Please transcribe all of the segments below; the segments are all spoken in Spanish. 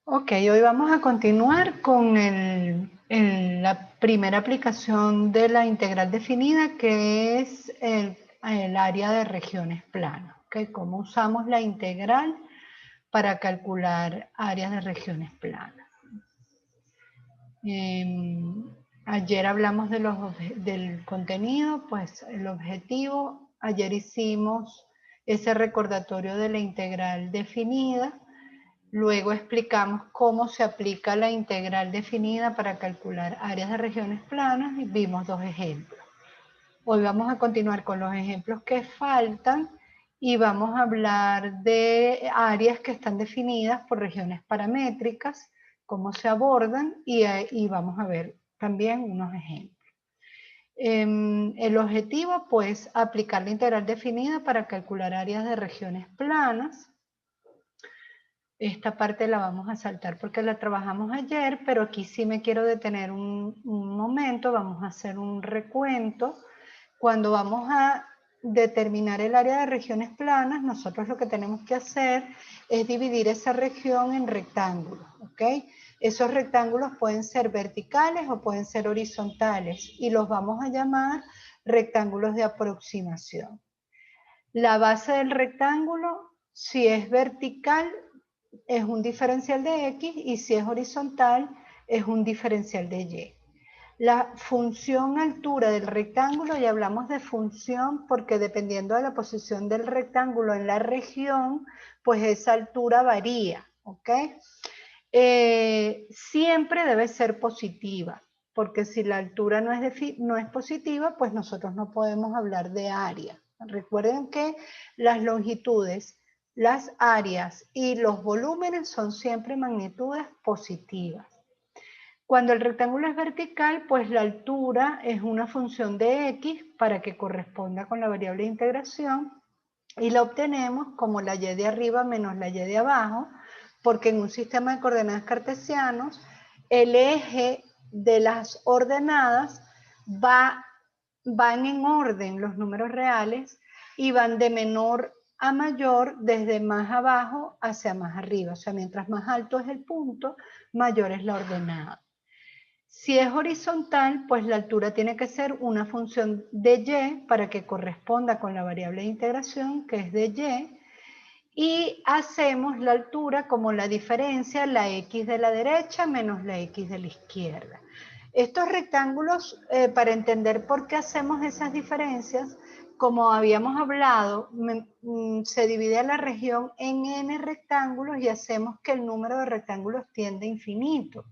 Ok, hoy vamos a continuar con la primera aplicación de la integral definida, que es el área de regiones planas. ¿Okay? ¿Cómo usamos la integral para calcular áreas de regiones planas? Ayer hablamos del contenido, pues el objetivo. Ayer hicimos ese recordatorio de la integral definida. Luego explicamos cómo se aplica la integral definida para calcular áreas de regiones planas y vimos dos ejemplos. Hoy vamos a continuar con los ejemplos que faltan y vamos a hablar de áreas que están definidas por regiones paramétricas, cómo se abordan y vamos a ver también unos ejemplos. El objetivo, pues, aplicar la integral definida para calcular áreas de regiones planas. Esta parte la vamos a saltar porque la trabajamos ayer, pero aquí sí me quiero detener un momento. Vamos a hacer un recuento. Cuando vamos a determinar el área de regiones planas, nosotros lo que tenemos que hacer es dividir esa región en rectángulos, ¿ok? Esos rectángulos pueden ser verticales o pueden ser horizontales y los vamos a llamar rectángulos de aproximación. La base del rectángulo, si es vertical, es un diferencial de X y si es horizontal es un diferencial de Y. La función altura del rectángulo, ya hablamos de función porque dependiendo de la posición del rectángulo en la región, pues esa altura varía, ¿ok? Siempre debe ser positiva, porque si la altura no es positiva, pues nosotros no podemos hablar de área. Recuerden que las longitudes, las áreas y los volúmenes son siempre magnitudes positivas. Cuando el rectángulo es vertical, pues la altura es una función de X para que corresponda con la variable de integración y la obtenemos como la Y de arriba menos la Y de abajo, porque en un sistema de coordenadas cartesianos el eje de las ordenadas van en orden, los números reales, y van de menor a mayor desde más abajo hacia más arriba. O sea, mientras más alto es el punto, mayor es la ordenada. Si es horizontal, pues la altura tiene que ser una función de Y para que corresponda con la variable de integración, que es de Y, y hacemos la altura como la diferencia, la X de la derecha menos la X de la izquierda. Estos rectángulos, para entender por qué hacemos esas diferencias, como habíamos hablado, se divide la región en n rectángulos y hacemos que el número de rectángulos tiende a infinito.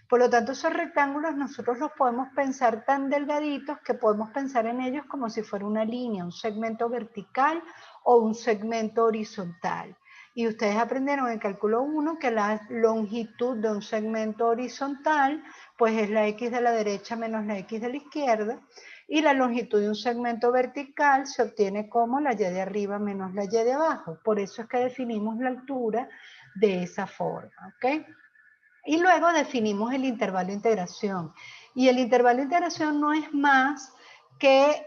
Por lo tanto, esos rectángulos nosotros los podemos pensar tan delgaditos que podemos pensar en ellos como si fuera una línea, un segmento vertical o un segmento horizontal. Y ustedes aprendieron en cálculo 1 que la longitud de un segmento horizontal pues es la X de la derecha menos la X de la izquierda, y la longitud de un segmento vertical se obtiene como la Y de arriba menos la Y de abajo. Por eso es que definimos la altura de esa forma, ¿ok? Y luego definimos el intervalo de integración. Y el intervalo de integración no es más que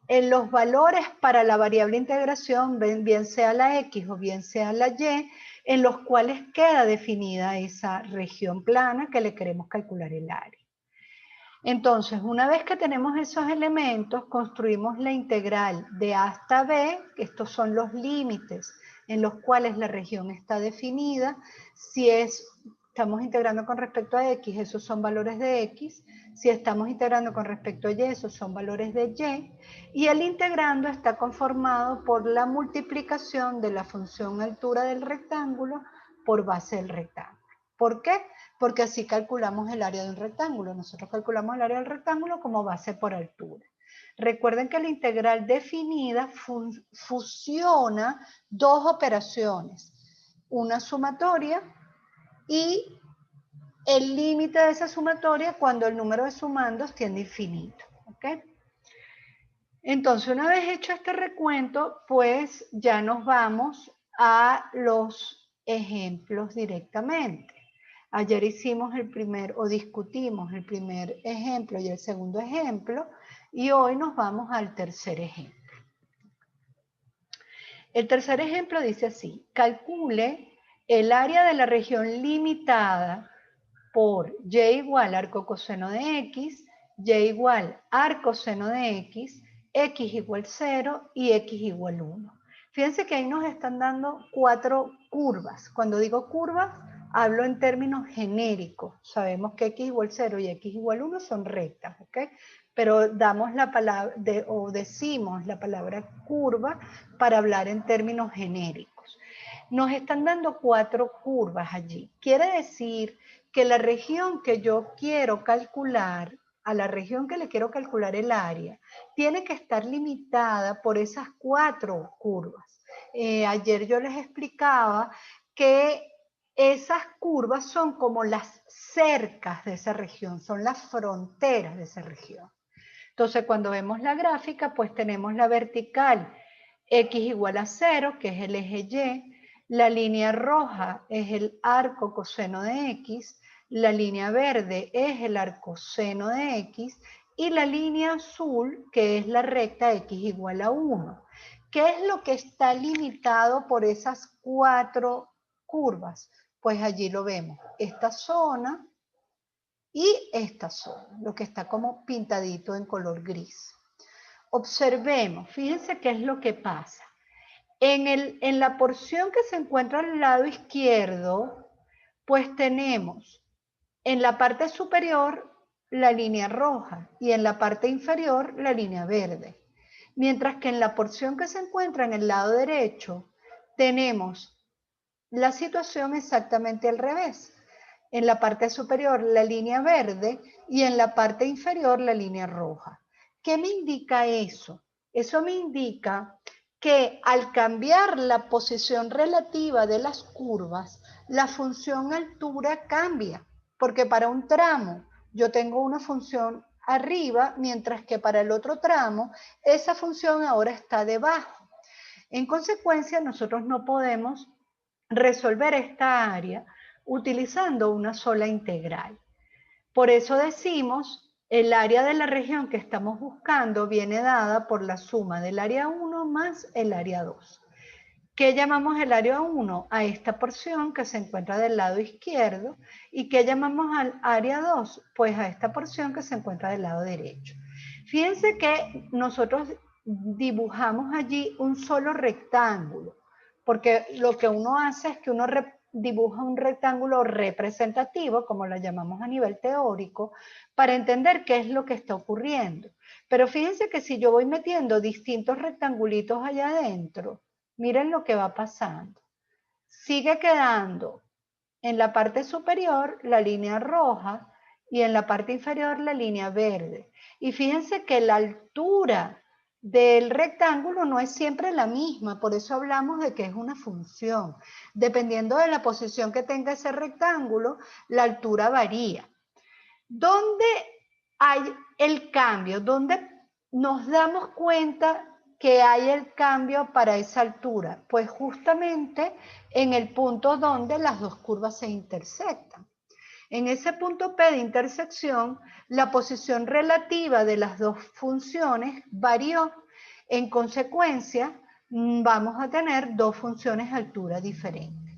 los valores para la variable integración, bien sea la X o bien sea la Y, en los cuales queda definida esa región plana que le queremos calcular el área. Entonces, una vez que tenemos esos elementos, construimos la integral de A hasta B, que estos son los límites en los cuales la región está definida. Si estamos integrando con respecto a X, esos son valores de X. Si estamos integrando con respecto a Y, esos son valores de Y. Y el integrando está conformado por la multiplicación de la función altura del rectángulo por base del rectángulo. ¿Por qué? Porque así calculamos el área de un rectángulo. Nosotros calculamos el área del rectángulo como base por altura. Recuerden que la integral definida fusiona dos operaciones, una sumatoria y el límite de esa sumatoria cuando el número de sumandos tiende a infinito. ¿Okay? Entonces, una vez hecho este recuento, pues ya nos vamos a los ejemplos directamente. Ayer hicimos discutimos el primer ejemplo y el segundo ejemplo, y hoy nos vamos al tercer ejemplo. El tercer ejemplo dice así: calcule el área de la región limitada por y igual arco coseno de x, y igual arco seno de x igual 0 y x igual 1. Fíjense que ahí nos están dando 4 curvas. Cuando digo curvas, hablo en términos genéricos. Sabemos que x igual 0 y x igual 1 son rectas, ¿ok? Pero damos la palabra, o decimos la palabra curva para hablar en términos genéricos. Nos están dando 4 curvas allí. Quiere decir que la región que yo quiero calcular, a la región que le quiero calcular el área, tiene que estar limitada por esas 4 curvas. Ayer yo les explicaba que esas curvas son como las cercas de esa región, son las fronteras de esa región. Entonces, cuando vemos la gráfica, pues tenemos la vertical x igual a 0, que es el eje Y, la línea roja es el arco coseno de x, la línea verde es el arco seno de x y la línea azul, que es la recta x igual a 1. ¿Qué es lo que está limitado por esas 4 curvas? Pues allí lo vemos, esta zona y esta zona, lo que está como pintadito en color gris. Observemos, fíjense qué es lo que pasa. En la porción que se encuentra al lado izquierdo, pues tenemos en la parte superior la línea roja y en la parte inferior la línea verde. Mientras que en la porción que se encuentra en el lado derecho tenemos la situación exactamente al revés. En la parte superior la línea verde y en la parte inferior la línea roja. ¿Qué me indica eso? Eso me indica que al cambiar la posición relativa de las curvas, la función altura cambia, porque para un tramo yo tengo una función arriba, mientras que para el otro tramo esa función ahora está debajo. En consecuencia, nosotros no podemos resolver esta área utilizando una sola integral. Por eso decimos, el área de la región que estamos buscando viene dada por la suma del área 1 más el área 2. ¿Qué llamamos el área 1? A esta porción que se encuentra del lado izquierdo. ¿Y qué llamamos al área 2? Pues a esta porción que se encuentra del lado derecho. Fíjense que nosotros dibujamos allí un solo rectángulo, porque lo que uno hace es que uno dibuja un rectángulo representativo, como lo llamamos a nivel teórico, para entender qué es lo que está ocurriendo. Pero fíjense que si yo voy metiendo distintos rectangulitos allá adentro, miren lo que va pasando. Sigue quedando en la parte superior la línea roja y en la parte inferior la línea verde. Y fíjense que la altura del rectángulo no es siempre la misma, por eso hablamos de que es una función. Dependiendo de la posición que tenga ese rectángulo, la altura varía. ¿Dónde hay el cambio? ¿Dónde nos damos cuenta que hay el cambio para esa altura? Pues justamente en el punto donde las dos curvas se intersectan. En ese punto P de intersección, la posición relativa de las dos funciones varió. En consecuencia, vamos a tener dos funciones de altura diferentes.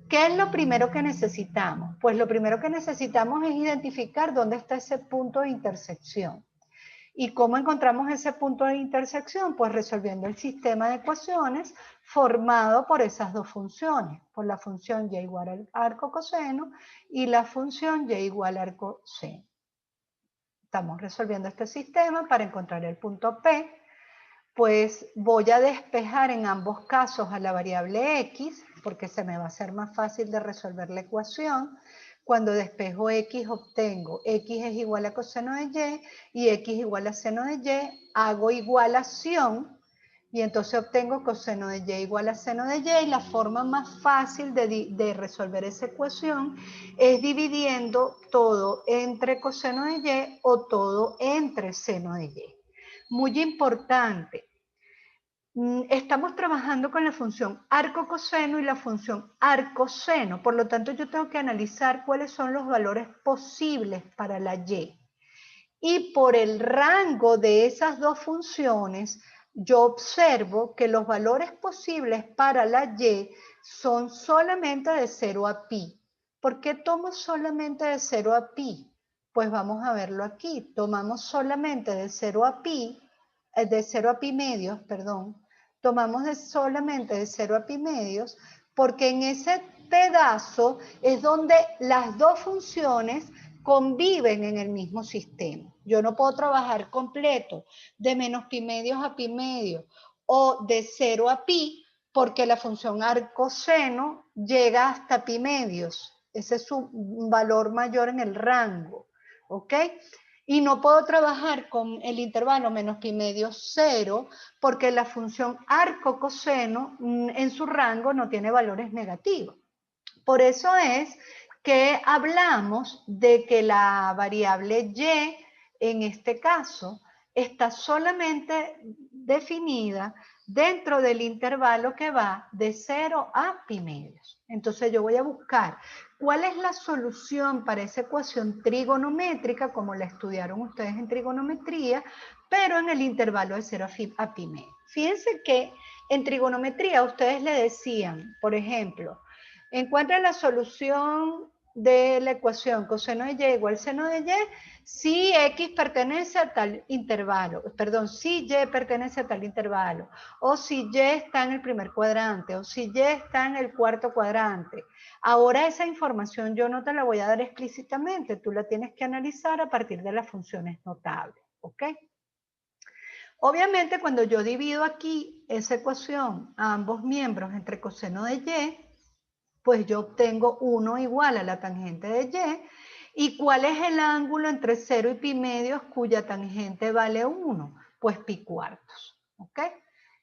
¿Qué es lo primero que necesitamos? Pues lo primero que necesitamos es identificar dónde está ese punto de intersección. ¿Y cómo encontramos ese punto de intersección? Pues resolviendo el sistema de ecuaciones formado por esas dos funciones, por la función y igual al arco coseno y la función y igual al arco seno. Estamos resolviendo este sistema para encontrar el punto P. Pues voy a despejar en ambos casos a la variable x, porque se me va a hacer más fácil de resolver la ecuación. Cuando despejo x obtengo x es igual a coseno de y x igual a seno de y, hago igualación y entonces obtengo coseno de y igual a seno de y. La forma más fácil de resolver esa ecuación es dividiendo todo entre coseno de y o todo entre seno de y. Muy importante. Estamos trabajando con la función arco coseno y la función arco seno. Por lo tanto, yo tengo que analizar cuáles son los valores posibles para la y. Y por el rango de esas dos funciones, yo observo que los valores posibles para la y son solamente de 0 a pi. ¿Por qué tomo solamente de 0 a pi? Pues vamos a verlo aquí. Tomamos solamente de 0 a pi, de 0 a pi medios, perdón. Tomamos solamente de 0 a pi medios porque en ese pedazo es donde las dos funciones conviven en el mismo sistema. Yo no puedo trabajar completo de menos pi medios a pi medios o de 0 a pi porque la función arcoseno llega hasta pi medios. Ese es su valor mayor en el rango, ¿ok? Y no puedo trabajar con el intervalo menos pi medios 0 porque la función arco-coseno en su rango no tiene valores negativos. Por eso es que hablamos de que la variable y, en este caso, está solamente definida dentro del intervalo que va de 0 a pi medios. Entonces yo voy a buscar cuál es la solución para esa ecuación trigonométrica, como la estudiaron ustedes en trigonometría, pero en el intervalo de 0 a pi medios. Fíjense que en trigonometría ustedes le decían, por ejemplo, encuentra la solución de la ecuación coseno de y igual seno de y si x pertenece a tal intervalo, perdón, si y pertenece a tal intervalo, o si y está en el primer cuadrante, o si y está en el cuarto cuadrante. Ahora esa información yo no te la voy a dar explícitamente, tú la tienes que analizar a partir de las funciones notables, ¿ok? Obviamente cuando yo divido aquí esa ecuación a ambos miembros entre coseno de y, pues yo obtengo 1 igual a la tangente de y. ¿Y cuál es el ángulo entre 0 y pi medios cuya tangente vale 1? Pues pi cuartos, ¿ok?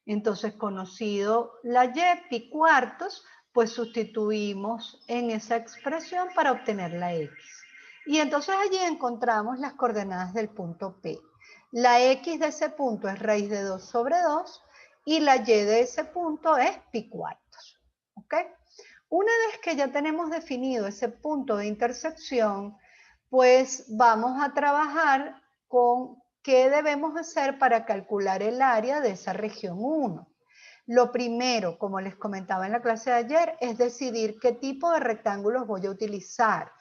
Entonces, conocido la y, pi cuartos, pues sustituimos en esa expresión para obtener la x. Y entonces allí encontramos las coordenadas del punto P. La x de ese punto es raíz de 2 sobre 2 y la y de ese punto es pi cuartos, ¿ok? Una vez que ya tenemos definido ese punto de intersección, pues vamos a trabajar con qué debemos hacer para calcular el área de esa región 1. Lo primero, como les comentaba en la clase de ayer, es decidir qué tipo de rectángulos voy a utilizar.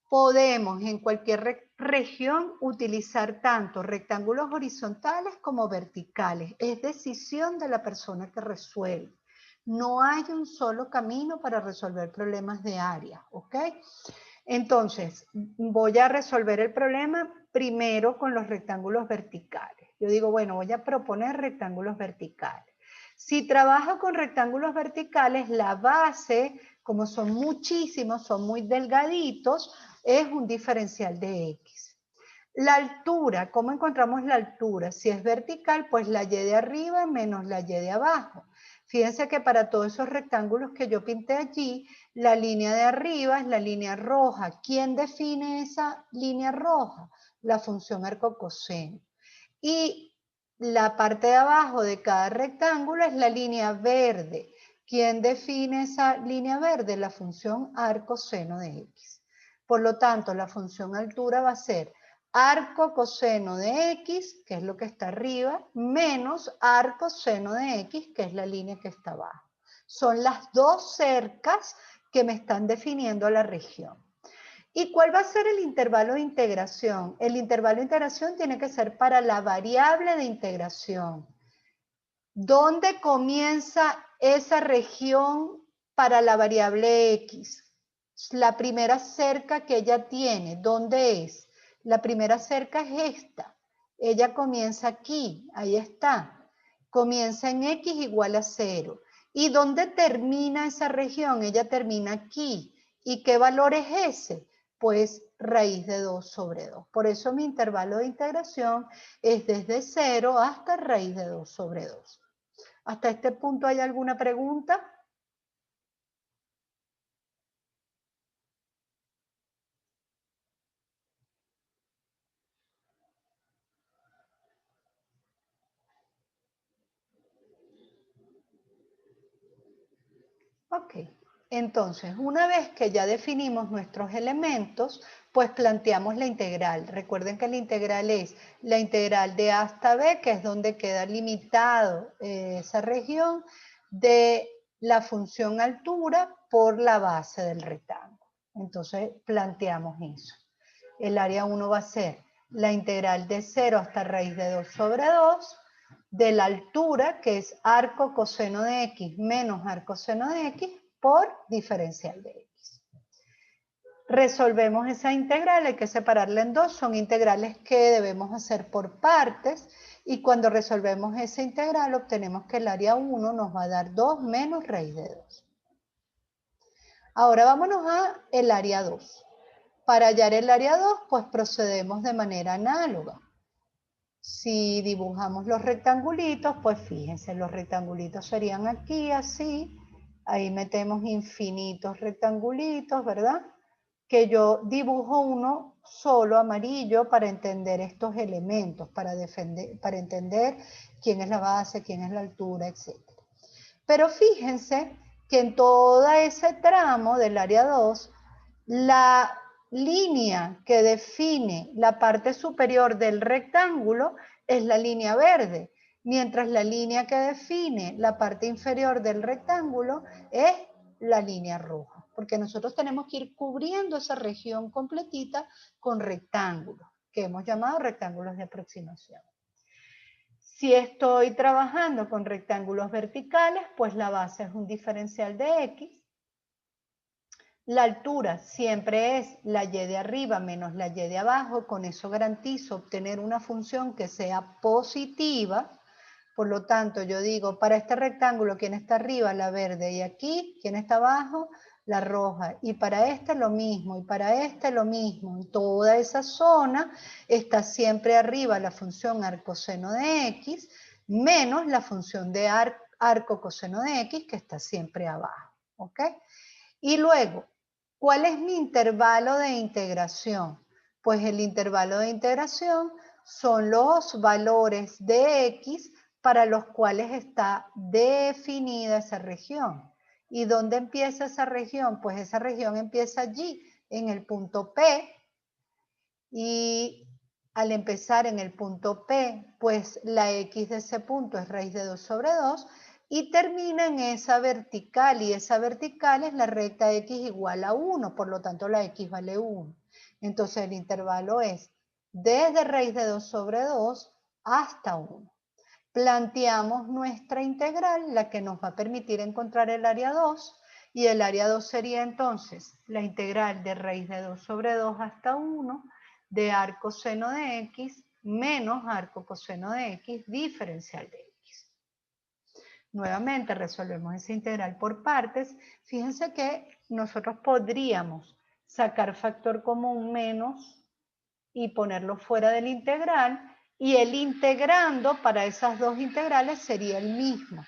Podemos en cualquier región utilizar tanto rectángulos horizontales como verticales. Es decisión de la persona que resuelve. No hay un solo camino para resolver problemas de área, ¿ok? Entonces, voy a resolver el problema primero con los rectángulos verticales. Yo digo, bueno, voy a proponer rectángulos verticales. Si trabajo con rectángulos verticales, la base, como son muchísimos, son muy delgaditos, es un diferencial de x. La altura, ¿cómo encontramos la altura? Si es vertical, pues la y de arriba menos la y de abajo. Fíjense que para todos esos rectángulos que yo pinté allí, la línea de arriba es la línea roja. ¿Quién define esa línea roja? La función arcocoseno. Y la parte de abajo de cada rectángulo es la línea verde. ¿Quién define esa línea verde? La función arcoseno de x. Por lo tanto, la función altura va a ser arco coseno de x, que es lo que está arriba, menos arco seno de x, que es la línea que está abajo. Son las dos cercas que me están definiendo la región. ¿Y cuál va a ser el intervalo de integración? El intervalo de integración tiene que ser para la variable de integración. ¿Dónde comienza esa región para la variable x? La primera cerca que ella tiene, ¿dónde es? La primera cerca es esta. Ella comienza aquí, ahí está. Comienza en x igual a 0. ¿Y dónde termina esa región? Ella termina aquí. ¿Y qué valor es ese? Pues raíz de 2 sobre 2. Por eso mi intervalo de integración es desde 0 hasta raíz de 2 sobre 2. ¿Hasta este punto hay alguna pregunta? Ok, entonces una vez que ya definimos nuestros elementos, pues planteamos la integral. Recuerden que la integral es la integral de A hasta B, que es donde queda limitado esa región, de la función altura por la base del rectángulo. Entonces planteamos eso. El área 1 va a ser la integral de 0 hasta raíz de 2 sobre 2, de la altura, que es arco coseno de x menos arco seno de x, por diferencial de x. Resolvemos esa integral, hay que separarla en dos, son integrales que debemos hacer por partes, y cuando resolvemos esa integral obtenemos que el área 1 nos va a dar 2 menos raíz de 2. Ahora vámonos a el área 2. Para hallar el área 2, pues procedemos de manera análoga. Si dibujamos los rectangulitos, pues fíjense, los rectangulitos serían aquí, así. Ahí metemos infinitos rectangulitos, ¿verdad? Que yo dibujo uno solo amarillo para entender estos elementos, para entender quién es la base, quién es la altura, etc. Pero fíjense que en todo ese tramo del área 2, la línea que define la parte superior del rectángulo es la línea verde, mientras la línea que define la parte inferior del rectángulo es la línea roja, porque nosotros tenemos que ir cubriendo esa región completita con rectángulos, que hemos llamado rectángulos de aproximación. Si estoy trabajando con rectángulos verticales, pues la base es un diferencial de x. La altura siempre es la y de arriba menos la y de abajo. Con eso garantizo obtener una función que sea positiva. Por lo tanto, yo digo, para este rectángulo, ¿quién está arriba? La verde. Y aquí, ¿quién está abajo? La roja. Y para este lo mismo, y para este lo mismo. En toda esa zona está siempre arriba la función arcoseno de x menos la función de arco coseno de x, que está siempre abajo. ¿Ok? Y luego, ¿cuál es mi intervalo de integración? Pues el intervalo de integración son los valores de x para los cuales está definida esa región. ¿Y dónde empieza esa región? Pues esa región empieza allí, en el punto P, y al empezar en el punto P, pues la x de ese punto es raíz de 2 sobre 2, y termina en esa vertical, y esa vertical es la recta x igual a 1, por lo tanto la x vale 1. Entonces el intervalo es desde raíz de 2 sobre 2 hasta 1. Planteamos nuestra integral, la que nos va a permitir encontrar el área 2, y el área 2 sería entonces la integral de raíz de 2 sobre 2 hasta 1 de arco seno de x menos arco coseno de x diferencial de x. Nuevamente resolvemos esa integral por partes. Fíjense que nosotros podríamos sacar factor común menos y ponerlo fuera del integral, y el integrando para esas dos integrales sería el mismo.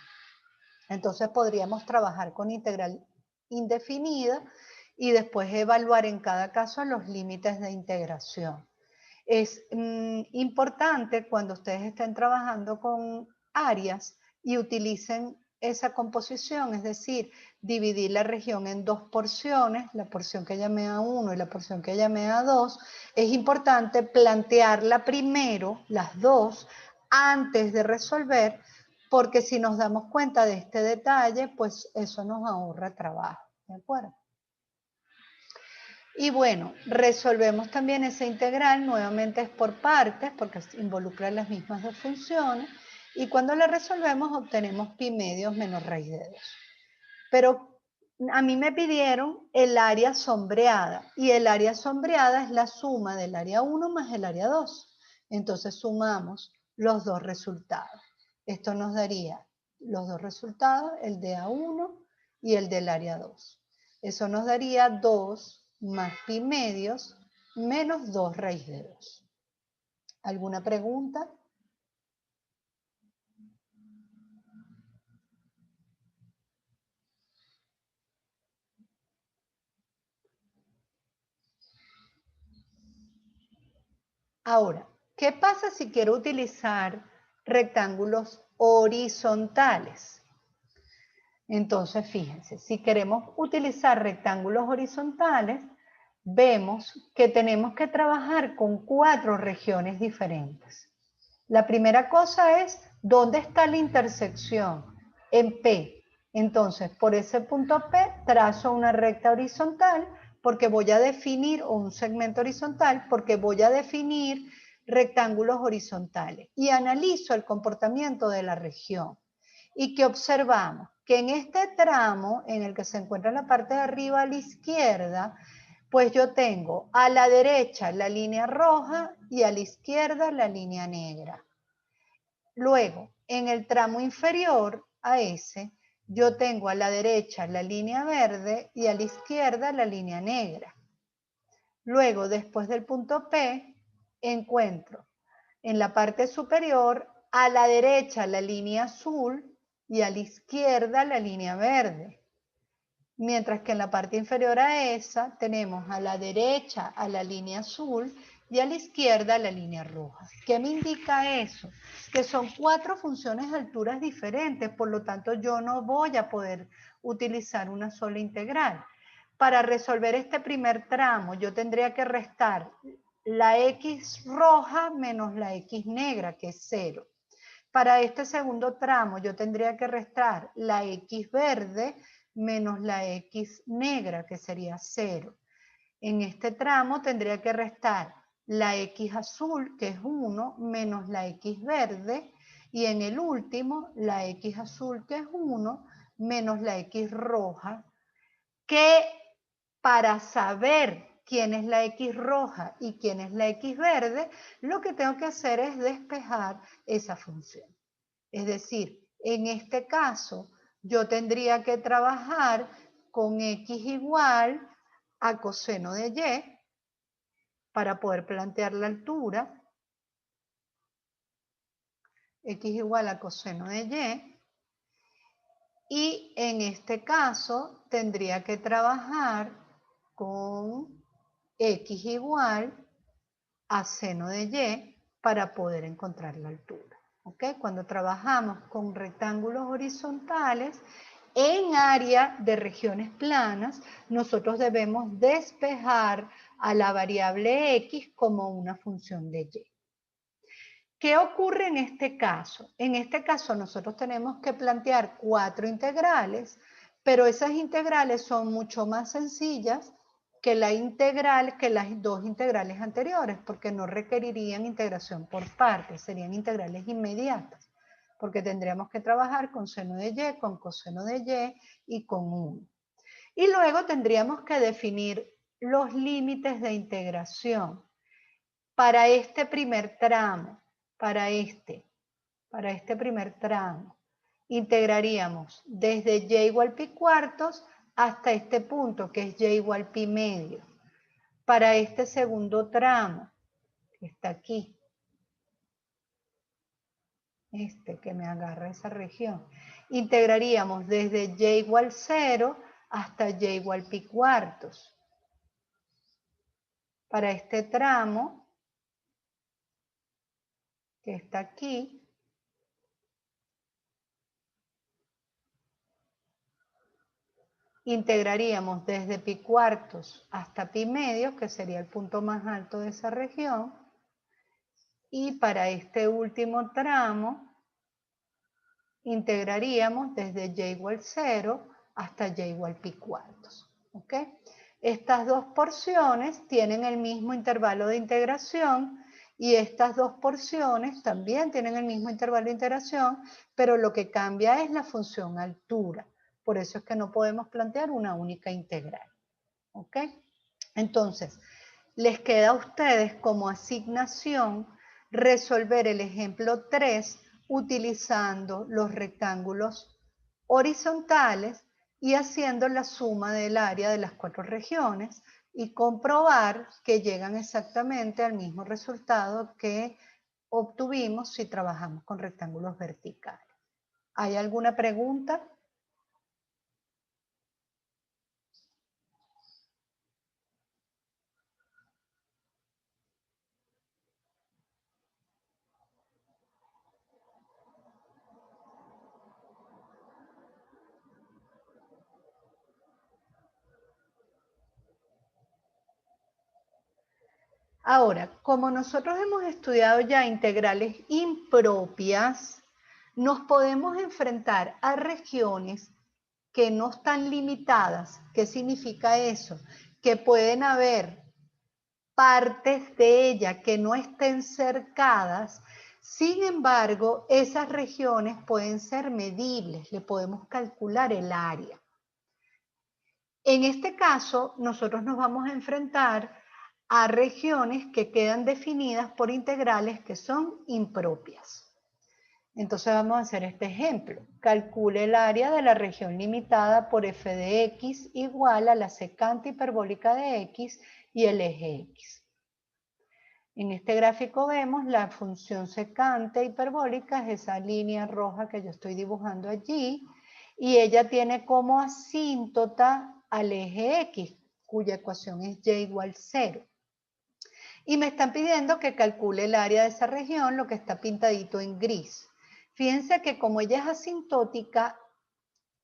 Entonces podríamos trabajar con integral indefinida y después evaluar en cada caso los límites de integración. Es importante cuando ustedes estén trabajando con áreas y utilicen esa composición, es decir, dividir la región en dos porciones, la porción que llamé A1 y la porción que llamé A2, es importante plantearla primero, las dos, antes de resolver, porque si nos damos cuenta de este detalle, pues eso nos ahorra trabajo, ¿de acuerdo? Y bueno, resolvemos también esa integral, nuevamente es por partes, porque involucra las mismas dos funciones, y cuando la resolvemos obtenemos pi medios menos raíz de 2. Pero a mí me pidieron el área sombreada, y el área sombreada es la suma del área 1 más el área 2. Entonces sumamos los dos resultados. Esto nos daría los dos resultados, el de A1 y el del área 2. Eso nos daría 2 más pi medios menos 2 raíz de 2. ¿Alguna pregunta? Ahora, ¿qué pasa si quiero utilizar rectángulos horizontales? Entonces, fíjense, si queremos utilizar rectángulos horizontales, vemos que tenemos que trabajar con 4 regiones diferentes. La primera cosa es, ¿dónde está la intersección? En P. Entonces, por ese punto P, trazo una recta horizontal, porque voy a definir, o un segmento horizontal, porque voy a definir rectángulos horizontales. Y analizo el comportamiento de la región. ¿Y qué observamos? Que en este tramo, en el que se encuentra en la parte de arriba a la izquierda, pues yo tengo a la derecha la línea roja y a la izquierda la línea negra. Luego, en el tramo inferior a ese, yo tengo a la derecha la línea verde y a la izquierda la línea negra. Luego, después del punto P, encuentro en la parte superior a la derecha la línea azul y a la izquierda la línea verde. Mientras que en la parte inferior a esa tenemos a la derecha a la línea azul y a la izquierda la línea roja. ¿Qué me indica eso? Que son 4 funciones de alturas diferentes, por lo tanto yo no voy a poder utilizar una sola integral. Para resolver este primer tramo yo tendría que restar la X roja menos la X negra, que es 0. Para este segundo tramo yo tendría que restar la X verde menos la X negra, que sería 0. En este tramo tendría que restar la X azul, que es 1, menos la X verde, y en el último, la X azul, que es 1, menos la X roja, que para saber quién es la X roja y quién es la X verde, lo que tengo que hacer es despejar esa función. Es decir, en este caso, yo tendría que trabajar con X igual a coseno de Y para poder plantear la altura. X igual a coseno de Y. Y en este caso, tendría que trabajar con X igual a seno de Y para poder encontrar la altura. ¿Okay? Cuando trabajamos con rectángulos horizontales, en área de regiones planas, nosotros debemos despejar a la variable X como una función de Y. ¿Qué ocurre en este caso? En este caso nosotros tenemos que plantear 4 integrales, pero esas integrales son mucho más sencillas que las 2 integrales anteriores, porque no requerirían integración por partes, serían integrales inmediatas, porque tendríamos que trabajar con seno de Y, con coseno de Y y con 1. Y luego tendríamos que definir los límites de integración para este primer tramo, para este primer tramo. Integraríamos desde y igual pi cuartos hasta este punto, que es y igual pi medio. Para este segundo tramo, que está aquí, que me agarra esa región, integraríamos desde y igual 0 hasta y igual pi cuartos. Para este tramo, que está aquí, integraríamos desde pi cuartos hasta pi medios, que sería el punto más alto de esa región, y para este último tramo integraríamos desde y igual 0 hasta y igual pi cuartos. ¿Ok? Estas dos porciones tienen el mismo intervalo de integración y estas dos porciones también tienen el mismo intervalo de integración, pero lo que cambia es la función altura. Por eso es que no podemos plantear una única integral. ¿Ok? Entonces, les queda a ustedes como asignación resolver el ejemplo 3 utilizando los rectángulos horizontales y haciendo la suma del área de las 4 regiones y comprobar que llegan exactamente al mismo resultado que obtuvimos si trabajamos con rectángulos verticales. ¿Hay alguna pregunta? Ahora, como nosotros hemos estudiado ya integrales impropias, nos podemos enfrentar a regiones que no están limitadas. ¿Qué significa eso? Que pueden haber partes de ella que no estén cercadas. Sin embargo, esas regiones pueden ser medibles, le podemos calcular el área. En este caso, nosotros nos vamos a enfrentar a regiones que quedan definidas por integrales que son impropias. Entonces vamos a hacer este ejemplo. Calcule el área de la región limitada por f de x igual a la secante hiperbólica de x y el eje x. En este gráfico vemos la función secante hiperbólica, es esa línea roja que yo estoy dibujando allí, y ella tiene como asíntota al eje x, cuya ecuación es y igual 0. Y me están pidiendo que calcule el área de esa región, lo que está pintadito en gris. Fíjense que como ella es asintótica,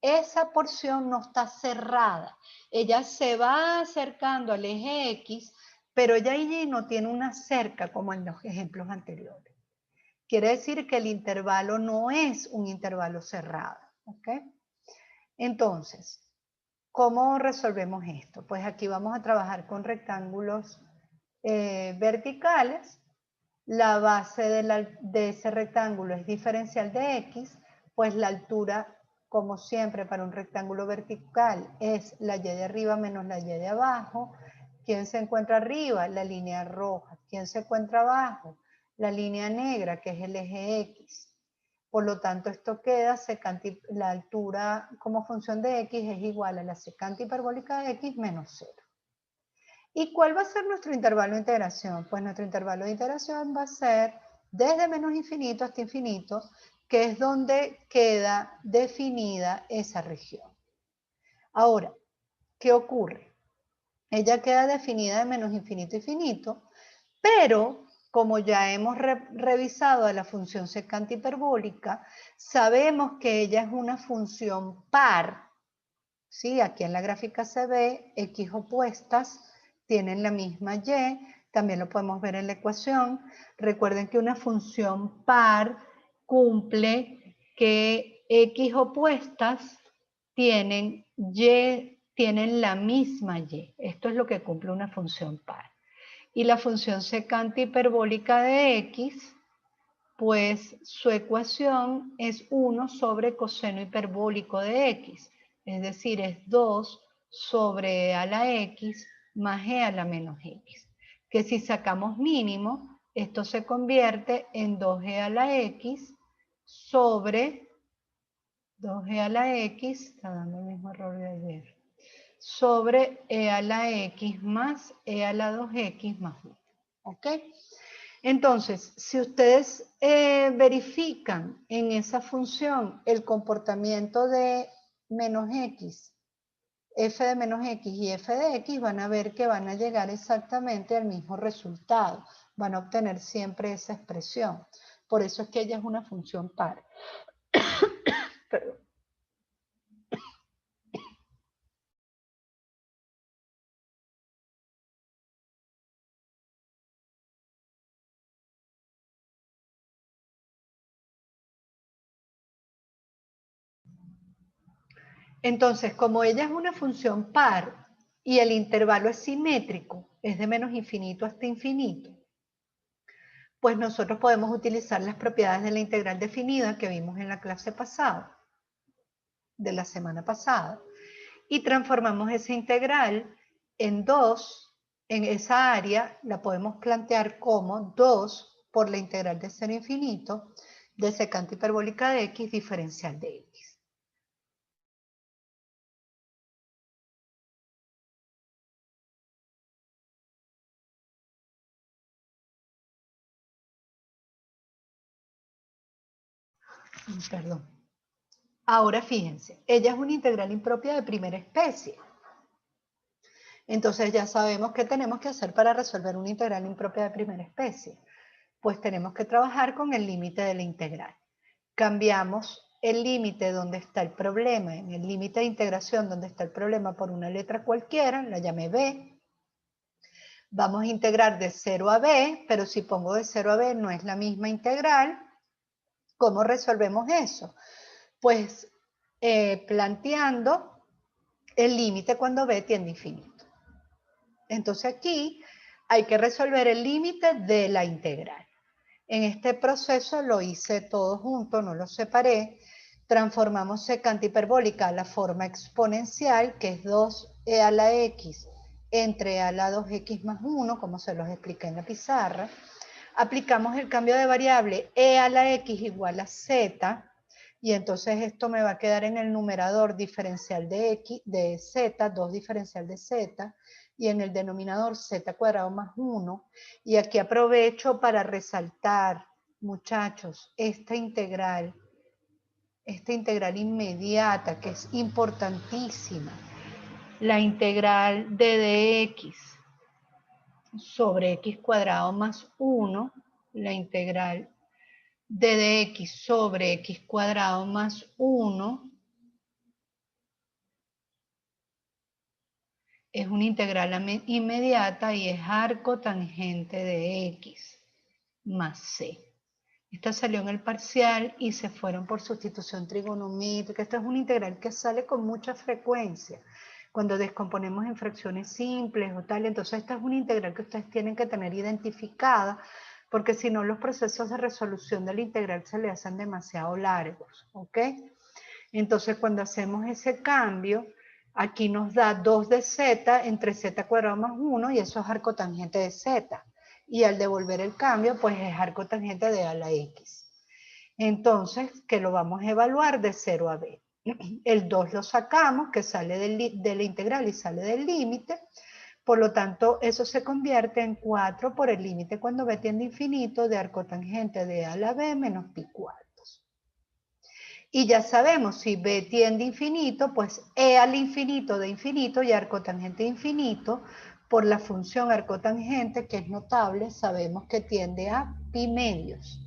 esa porción no está cerrada. Ella se va acercando al eje X, pero ella allí no tiene una cerca como en los ejemplos anteriores. Quiere decir que el intervalo no es un intervalo cerrado. ¿Ok? Entonces, ¿cómo resolvemos esto? Pues aquí vamos a trabajar con rectángulos verticales. La base de ese rectángulo es diferencial de x, pues la altura, como siempre para un rectángulo vertical, es la y de arriba menos la y de abajo. ¿Quién se encuentra arriba? La línea roja. ¿Quién se encuentra abajo? La línea negra, que es el eje x. Por lo tanto, esto queda, la altura como función de x es igual a la secante hiperbólica de x menos 0. ¿Y cuál va a ser nuestro intervalo de integración? Pues nuestro intervalo de integración va a ser desde menos infinito hasta infinito, que es donde queda definida esa región. Ahora, ¿qué ocurre? Ella queda definida de menos infinito a infinito, pero como ya hemos revisado a la función secante hiperbólica, sabemos que ella es una función par. ¿Sí? Aquí en la gráfica se ve x opuestas tienen la misma y, también lo podemos ver en la ecuación. Recuerden que una función par cumple que x opuestas tienen la misma y. Esto es lo que cumple una función par. Y la función secante hiperbólica de x, pues su ecuación es 1 sobre coseno hiperbólico de x. Es decir, es 2 sobre e a la x más e a la menos x. Que si sacamos mínimo, esto se convierte en 2e a la x sobre 2e a la x, está dando el mismo error de ayer, sobre e a la x más e a la 2x más 1. ¿Ok? Entonces, si ustedes verifican en esa función el comportamiento de menos x, f de menos x y f de x, van a ver que van a llegar exactamente al mismo resultado. Van a obtener siempre esa expresión. Por eso es que ella es una función par. Perdón. Entonces, como ella es una función par y el intervalo es simétrico, es de menos infinito hasta infinito, pues nosotros podemos utilizar las propiedades de la integral definida que vimos en la clase pasada, de la semana pasada, y transformamos esa integral en 2, en esa área la podemos plantear como 2 por la integral de 0 a infinito de secante hiperbólica de x diferencial de x. Perdón. Ahora fíjense, ella es una integral impropia de primera especie. Entonces ya sabemos qué tenemos que hacer para resolver una integral impropia de primera especie. Pues tenemos que trabajar con el límite de la integral. Cambiamos el límite donde está el problema, en el límite de integración donde está el problema por una letra cualquiera, la llamé b. Vamos a integrar de 0 a b, pero si pongo de 0 a b no es la misma integral. ¿Cómo resolvemos eso? Pues planteando el límite cuando b tiende a infinito. Entonces aquí hay que resolver el límite de la integral. En este proceso lo hice todo junto, no lo separé. Transformamos secante hiperbólica a la forma exponencial, que es 2e a la x entre e a la 2x más 1, como se los expliqué en la pizarra. Aplicamos el cambio de variable e a la x igual a z, y entonces esto me va a quedar en el numerador diferencial de x, de z, 2 diferencial de z, y en el denominador z cuadrado más 1. Y aquí aprovecho para resaltar, muchachos, esta integral inmediata, que es importantísima. La integral de dx sobre x cuadrado más 1, la integral de dx sobre x cuadrado más 1, es una integral inmediata y es arco tangente de x más c. Esta salió en el parcial y se fueron por sustitución trigonométrica. Esta es una integral que sale con mucha frecuencia cuando descomponemos en fracciones simples o tal. Entonces esta es una integral que ustedes tienen que tener identificada, porque si no los procesos de resolución de la integral se le hacen demasiado largos, ¿ok? Entonces cuando hacemos ese cambio, aquí nos da 2 de z entre z cuadrado más 1, y eso es arco tangente de z. Y al devolver el cambio, pues es arco tangente de a la x. Entonces, que lo vamos a evaluar de 0 a b. El 2 lo sacamos, que sale de la integral y sale del límite. Por lo tanto, eso se convierte en 4 por el límite cuando b tiende a infinito de arco tangente de a la b menos pi cuartos. Y ya sabemos, si b tiende a infinito, pues e al infinito de infinito y arco tangente de infinito, por la función arcotangente, que es notable, sabemos que tiende a pi medios.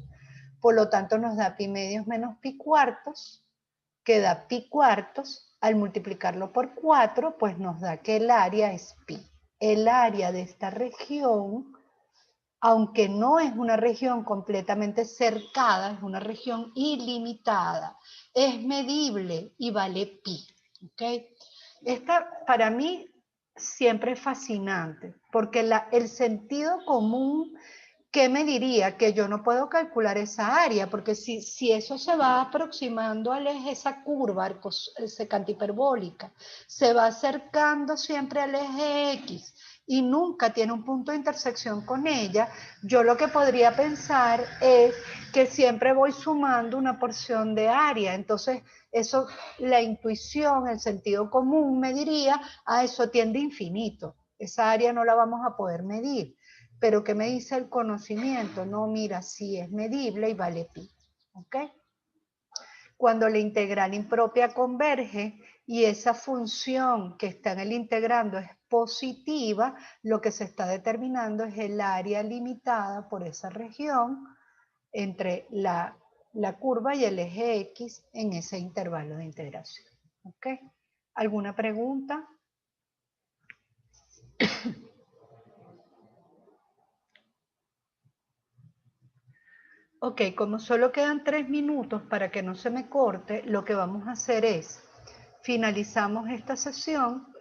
Por lo tanto, nos da pi medios menos pi cuartos, que da pi cuartos. Al multiplicarlo por 4, pues nos da que el área es pi. El área de esta región, aunque no es una región completamente cercada, es una región ilimitada, es medible y vale pi. ¿Okay? Esta, para mí, siempre es fascinante, porque el sentido común, ¿qué me diría? Que yo no puedo calcular esa área, porque si eso se va aproximando al eje, esa curva secante hiperbólica, se va acercando siempre al eje X y nunca tiene un punto de intersección con ella, yo lo que podría pensar es que siempre voy sumando una porción de área. Entonces, eso, la intuición, el sentido común me diría, eso tiende a infinito, esa área no la vamos a poder medir. Pero ¿qué me dice el conocimiento? No, mira, sí es medible y vale pi. ¿Ok? Cuando la integral impropia converge y esa función que está en el integrando es positiva, lo que se está determinando es el área limitada por esa región entre la curva y el eje X en ese intervalo de integración. ¿Ok? ¿Alguna pregunta? Ok, como solo quedan 3 minutos para que no se me corte, lo que vamos a hacer es, finalizamos esta sesión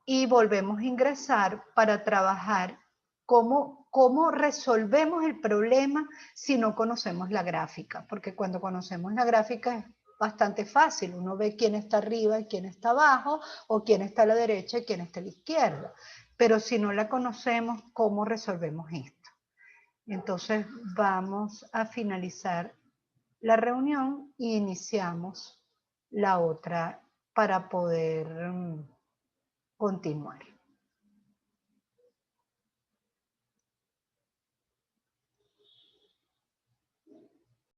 y volvemos a ingresar para trabajar cómo resolvemos el problema si no conocemos la gráfica, porque cuando conocemos la gráfica es bastante fácil, uno ve quién está arriba y quién está abajo, o quién está a la derecha y quién está a la izquierda, pero si no la conocemos, ¿cómo resolvemos esto? Entonces vamos a finalizar la reunión y iniciamos la otra para poder continuar.